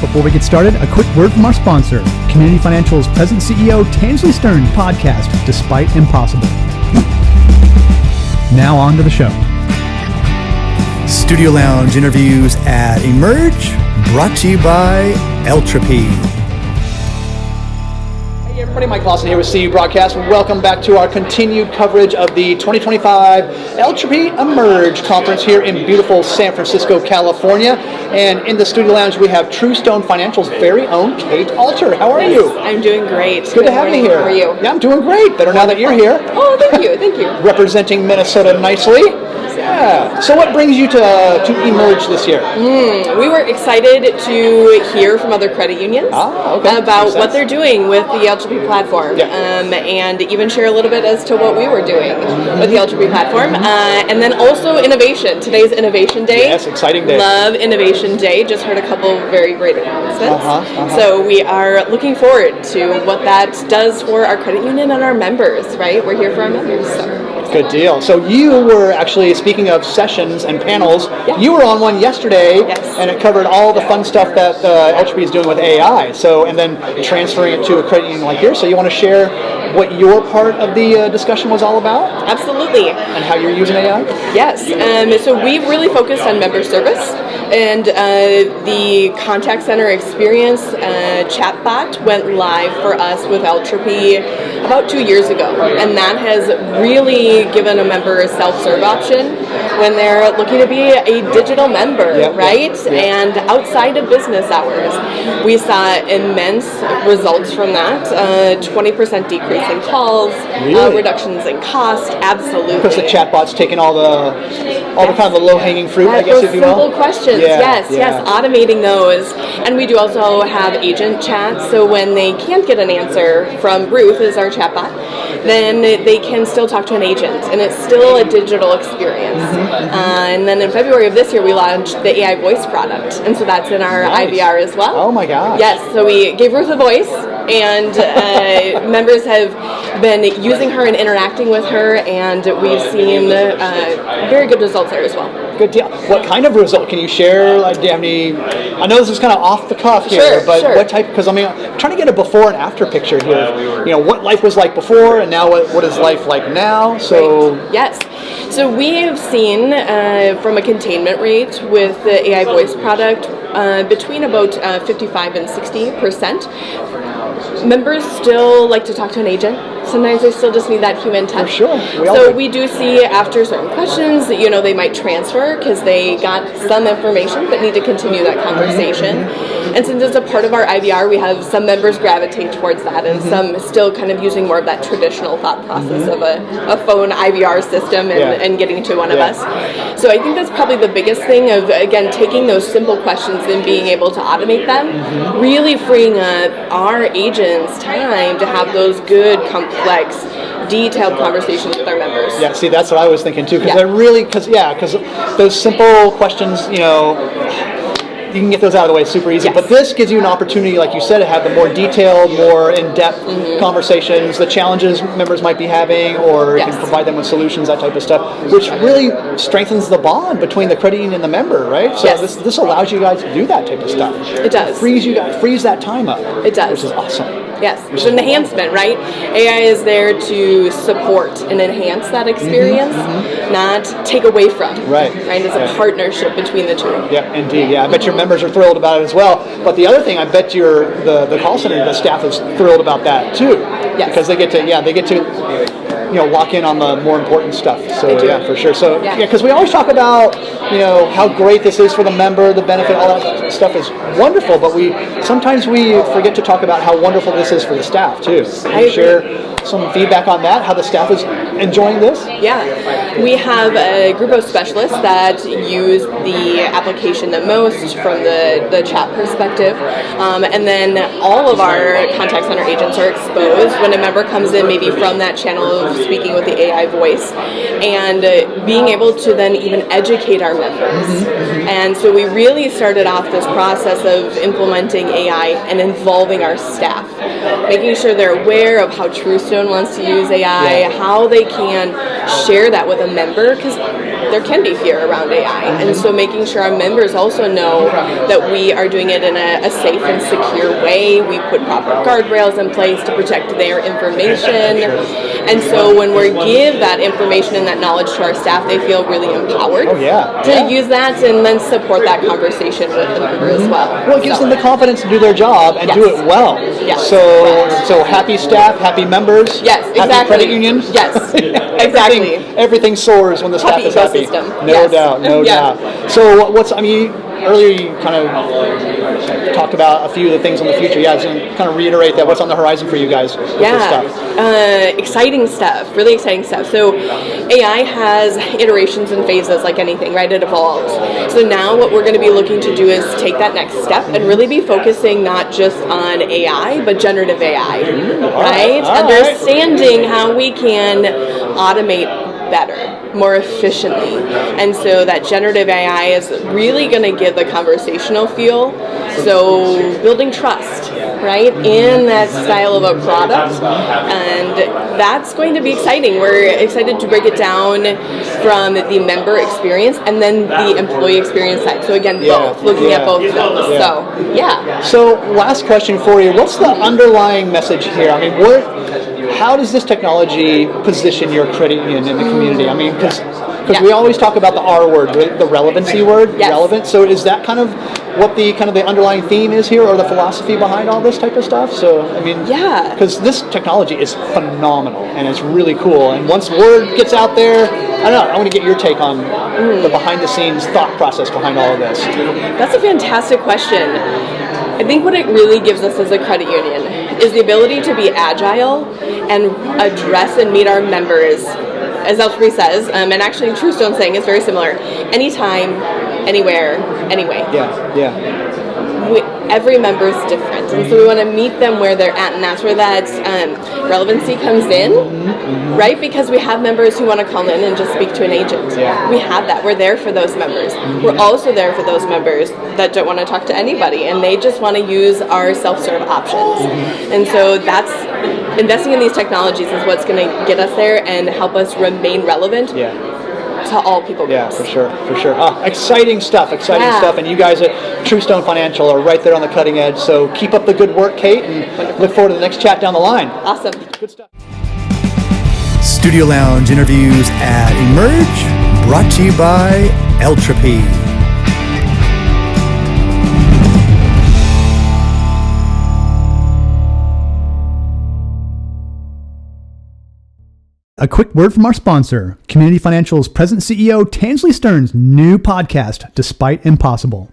Before we get started, a quick word from our sponsor, Community Financial's President CEO Tansley Stern podcast, Despite Impossible. Now on to the show. Studio Lounge interviews at Emerge, brought to you by Eltropy. Hey everybody, Mike Lawson here with CU Broadcast. Welcome back to our continued coverage of the 2025 Eltropy Emerge conference here in beautiful San Francisco, California. And in the Studio Lounge, we have TruStone Financial's very own Kate Alter. How are you? I'm doing great. Good to have you here. How are you? Yeah, I'm doing great. Better now that you're here. Oh, thank you. Representing Minnesota nicely. Yeah. So what brings you to Emerge this year? We were excited to hear from other credit unions about what they're doing with the Eltropy platform, and even share a little bit as to what we were doing with the Eltropy platform. And then also innovation. Today's Innovation Day. Yes, exciting day. Love Innovation Day. Just heard a couple very great announcements. So we are looking forward to what that does for our credit union and our members, right? We're here for our members. So. Good deal. So you were actually, speaking of sessions and panels, you were on one yesterday, and it covered all the fun stuff that Eltropy is doing with AI. So, and then transferring it to a credit union like yours. So you want to share what your part of the discussion was all about? Absolutely. And how you're using AI? Yes. So we've really focused on member service and the contact center experience. Chatbot went live for us with Eltropy about 2 years ago, and that has really given a member a self-serve option when they're looking to be a digital member, right? And outside of business hours, we saw immense results from that. 20% decrease in calls, reductions in cost, absolutely. Because the chatbot's taking all the kind of the low-hanging fruit, I guess, if you will. Simple questions, yes, automating those. And we do also have agent chats, so when they can't get an answer from Ruth, as our chatbot, then they can still talk to an agent, and it's still a digital experience. And then in February of this year, we launched the AI voice product, and so that's in our IVR as well. Oh my gosh. Yes, so we gave Ruth a voice, and members have been using her and interacting with her, and we've seen very good results there as well. Good deal. What kind of result can you share? Like, do you have any? I know this is kind of off the cuff here, but what type? Because I mean, I'm trying to get a before and after picture here. You know, what life was like before, and now what is life like now? So yes. So we have seen from a containment rate with the AI voice product between about 55 and 60%. Members still like to talk to an agent. Sometimes they still just need that human touch. For sure. We do see after certain questions that, they might transfer because they got some information but need to continue that conversation. And since it's a part of our IVR, we have some members gravitate towards that, and some still kind of using more of that traditional thought process of a phone IVR system and getting to one of us. So I think that's probably the biggest thing of, again, taking those simple questions and being able to automate them, really freeing up our agents time to have those good, complex, detailed conversations with our members. Yeah, see, that's what I was thinking too, because those simple questions, you can get those out of the way super easy. But this gives you an opportunity, like you said, to have the more detailed, more in-depth conversations, the challenges members might be having, or you can provide them with solutions, that type of stuff, which really strengthens the bond between the credit union and the member, right? So this allows you guys to do that type of stuff. It does. It frees that time up. It does. Which is awesome. Yes, it's an enhancement, right? AI is there to support and enhance that experience, not take away from. Right? It's a partnership between the two. Yeah, indeed. Yeah, I bet your members are thrilled about it as well. But the other thing, I bet the call center, the staff is thrilled about that too. Yes. Because they get to lock in on the more important stuff. So for sure. So because we always talk about how great this is for the member, the benefit, all that stuff is wonderful, but sometimes we forget to talk about how wonderful this is for the staff too. Can you share some feedback on that? How the staff is enjoying this? Yeah, we have a group of specialists that use the application the most from the chat perspective, and then all of our contact center agents are exposed when a member comes in, maybe from that channel of speaking with the AI voice, and being able to then even educate our members. And so we really started off this process of implementing AI and involving our staff, making sure they're aware of how TruStone wants to use AI, how they can share that with a member, because there can be fear around AI. And so making sure our members also know that we are doing it in a safe and secure way. We put proper guardrails in place to protect their information. And so when we give that information and that knowledge to our staff, they feel really empowered to use that and then support that conversation with the member as well. Well, it gives them the confidence to do their job and do it well. Yes. So happy staff, happy members, happy credit union. Yes, exactly. Everything soars when the staff is happy. No doubt, no doubt. So earlier you kind of talked about a few of the things in the future. Yeah, so kind of reiterate that. What's on the horizon for you guys with this stuff? Exciting stuff, really exciting stuff. So AI has iterations and phases like anything, right? It evolves. So now what we're going to be looking to do is take that next step and really be focusing not just on AI, but generative AI, right? Understanding how we can automate better, more efficiently. And so that generative AI is really going to give the conversational feel. So building trust, right, in that style of a product. And that's going to be exciting. We're excited to break it down from the member experience and then the employee experience side. So again, both, looking at both of those. So last question for you. What's the underlying message here? I mean, how does this technology position your credit union in the community? I mean, because we always talk about the R word, the relevancy word, relevant. So is that kind of what the underlying theme is here, or the philosophy behind all this type of stuff? So I mean, because this technology is phenomenal and it's really cool. And once word gets out there, I don't know. I want to get your take on the behind-the-scenes thought process behind all of this. That's a fantastic question. I think what it really gives us as a credit union is the ability to be agile and address and meet our members, as Eltropy says, and actually TruStone saying is very similar, anytime, anywhere, anyway. Every member is different, and so we want to meet them where they're at, and that's where that relevancy comes in, right? Because we have members who want to call in and just speak to an agent. We have that. We're there for those members. We're also there for those members that don't want to talk to anybody, and they just want to use our self-serve options. And so that's investing in these technologies is what's going to get us there and help us remain relevant. To all people groups. For sure. Exciting stuff, and you guys at TruStone Financial are right there on the cutting edge, so keep up the good work, Kate, and look forward to the next chat down the line. Awesome. Good stuff. Studio Lounge interviews at Emerge, brought to you by Eltropy. A quick word from our sponsor, Community Financial's President CEO Tansley Stern's new podcast, Despite Impossible.